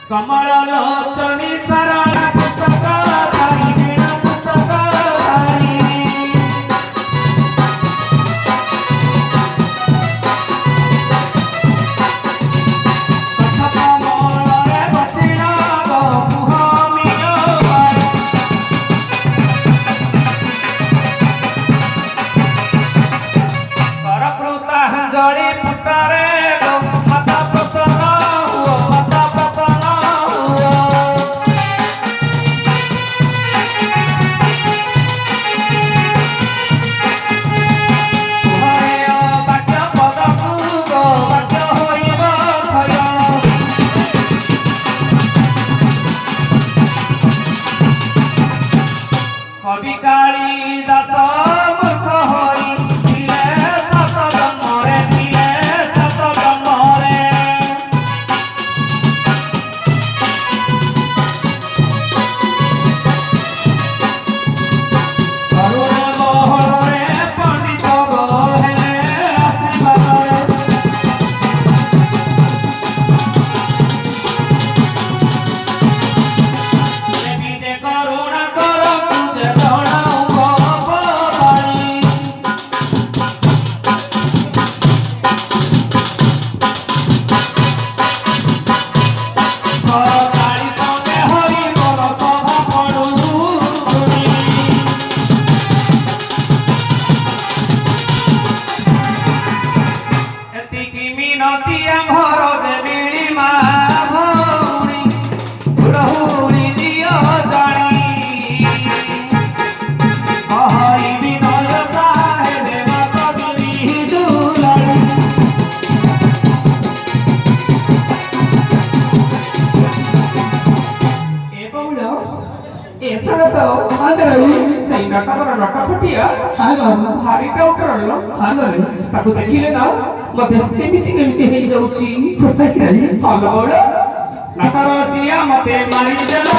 कमल लोचनी सरला पुस्तकधारी वीणा पुस्तकधारी कथकमलरे बसिला बहुमियो करकृताञ्जलि पुटरे माता प्रसन्न हुओ माता प्रसन्न हुओ तुहरे वाक्य पदकु गो वाक्य होइब भय कवि कालिदास मूर्ख होई दिले सत जन्मरे दिले सत जन्मरे करुणे बहरे पंडित गहेले आशीर्वादरे देवी दे करुणा कर तुझे जणाऊ भवबाणी काली संगे हरि मोर सभा पड़ू छुड़ी एतिकी मिनती आमर जे मिली मा भौणी हुड़हुड़ी दियो जानी कहई विनय साहेब कबीरी दुलारी ए बौड़ ए सगत आदरई ସେଇ ନଟବର ନଟ ଖଟିଆ हागन ଭାରି ଟାଉଟର हागन ତାକୁ ଦେଖିଲେ ନା ମତେ କେମିତି କେମିତି ହେଇଯାଉଛି ସତାକି ରହି ଭଲ ବଉଳ ନଟର ସିଆ ମତେ ମାରିଦେଲା